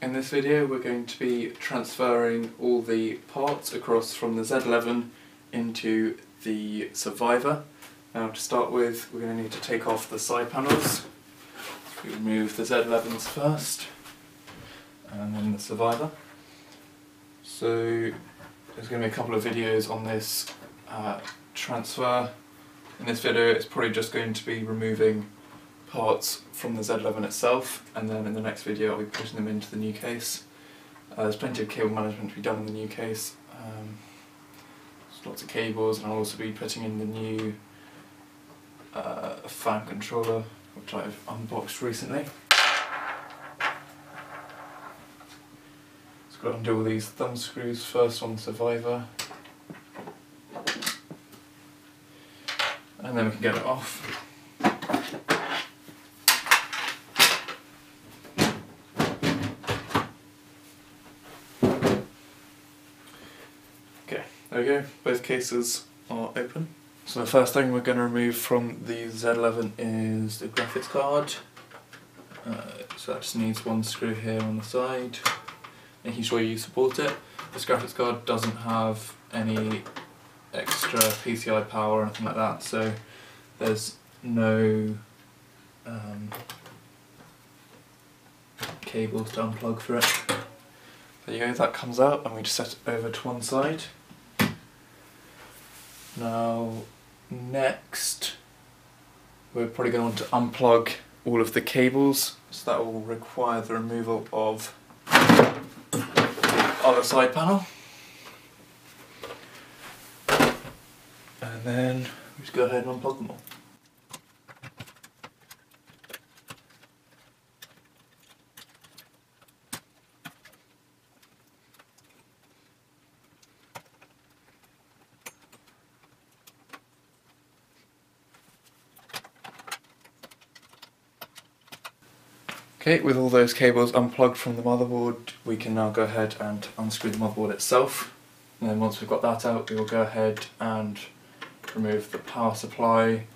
In this video we're going to be transferring all the parts across from the Z11 into the Survivor. Now to start with we're going to need to take off the side panels. We remove the Z11s first and then the Survivor. So there's going to be a couple of videos on this transfer. In this video it's probably just going to be removing parts from the Z11 itself, and then in the next video I'll be putting them into the new case. There's plenty of cable management to be done in the new case. There's lots of cables, and I'll also be putting in the new fan controller, which I've unboxed recently. So I've got to undo all these thumb screws first on the Survivor, and then we can get it off. There we go, both cases are open. So the first thing we're going to remove from the Z11 is the graphics card. So that just needs one screw here on the side, making sure you support it. This graphics card doesn't have any extra PCI power or anything like that, so there's no cables to unplug for it. There you go, that comes out, and we just set it over to one side. Now, next we're probably going to want to unplug all of the cables, so that will require the removal of the other side panel. And then we just go ahead and unplug them all. Okay, with all those cables unplugged from the motherboard, we can now go ahead and unscrew the motherboard itself. And then once we've got that out, we will go ahead and remove the power supply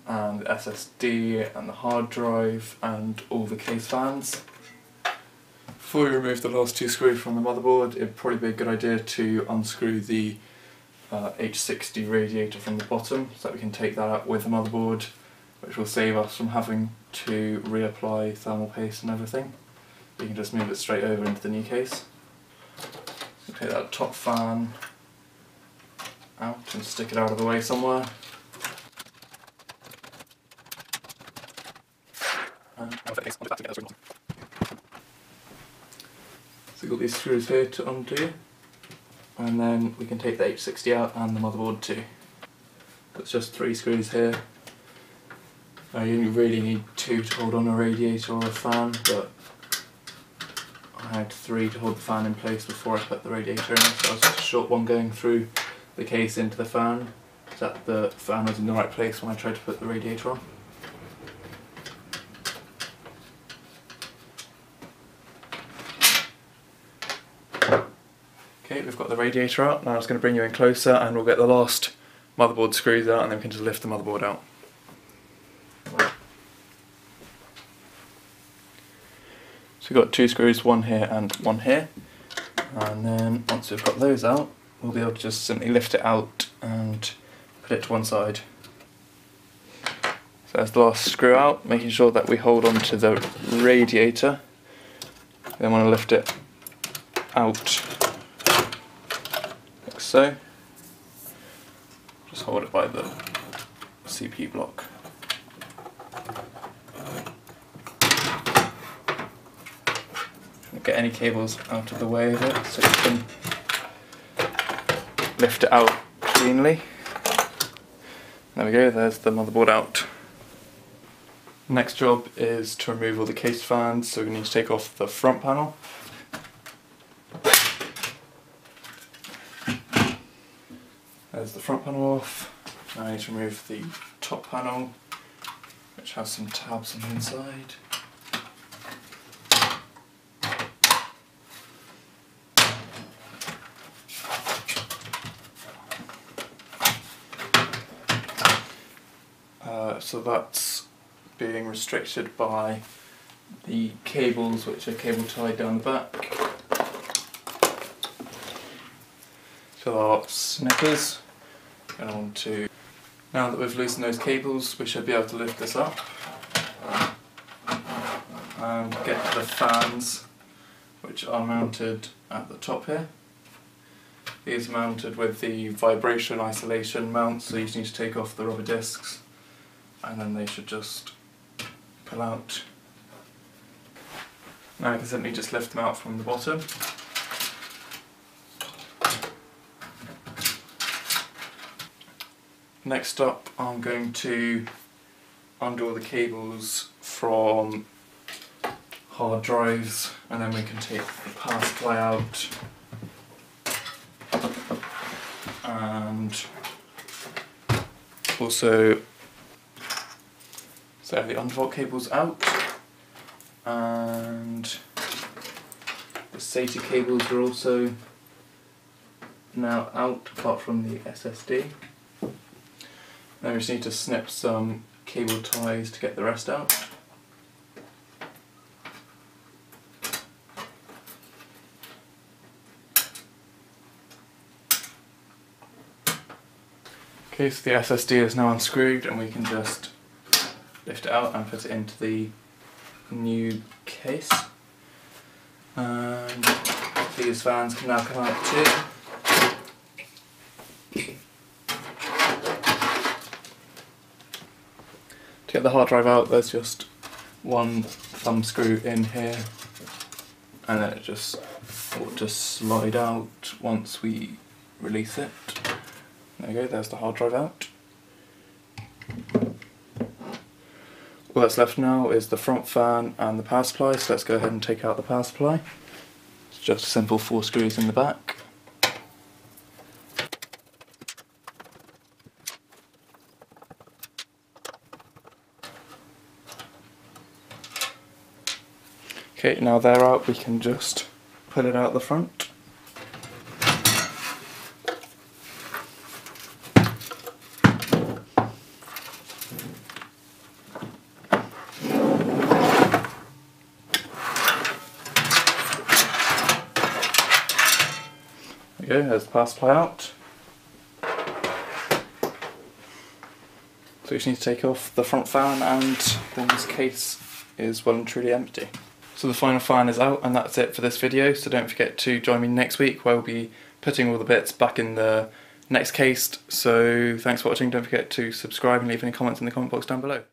and the SSD and the hard drive and all the case fans. Before we remove the last two screws from the motherboard, it'd probably be a good idea to unscrew the H60 radiator from the bottom, so that we can take that out with the motherboard, which will save us from having to reapply thermal paste and everything. You can just move it straight over into the new case. So take that top fan out and stick it out of the way somewhere. So we've got these screws here to undo, and then we can take the H60 out and the motherboard too. It's just 3 screws here. You only really need 2 to hold on a radiator or a fan, but I had 3 to hold the fan in place before I put the radiator in, so I was just a short one going through the case into the fan, so that the fan was in the right place when I tried to put the radiator on. Okay, we've got the radiator out. Now I'm just going to bring you in closer and we'll get the last motherboard screws out, and then we can just lift the motherboard out. So we've got 2 screws, one here and one here, and then once we've got those out, we'll be able to just simply lift it out and put it to one side. So there's the last screw out, making sure that we hold on to the radiator. Then want to lift it out like so. Just hold it by the CP block. Get any cables out of the way of it so you can lift it out cleanly. There we go, there's the motherboard out. Next job is to remove all the case fans, so we need to take off the front panel. There's the front panel off. Now I need to remove the top panel, which has some tabs on the inside. So that's being restricted by the cables, which are cable tied down the back. So our snippers go on to. Now that we've loosened those cables, we should be able to lift this up and get to the fans, which are mounted at the top here. These are mounted with the vibration isolation mount, so you just need to take off the rubber discs and then they should just pull out. Now you can simply just lift them out from the bottom. Next up, I'm going to undo all the cables from hard drives, and then we can take the power supply out and also so the undervolt cables out, and the SATA cables are also now out apart from the SSD. Then we just need to snip some cable ties to get the rest out. Okay, so the SSD is now unscrewed and we can just lift it out and put it into the new case. And these fans can now come out too. To get the hard drive out, there's just one thumb screw in here, and then it just ought to slide out once we release it. There you go, there's the hard drive out. All that's left now is the front fan and the power supply, so let's go ahead and take out the power supply. It's just a simple 4 screws in the back. Okay, now they're out, we can just pull it out the front. There you go, there's the power supply out. So we just need to take off the front fan, and then this case is well and truly empty. So the final fan is out, and that's it for this video, so don't forget to join me next week where we'll be putting all the bits back in the next case. So thanks for watching, don't forget to subscribe and leave any comments in the comment box down below.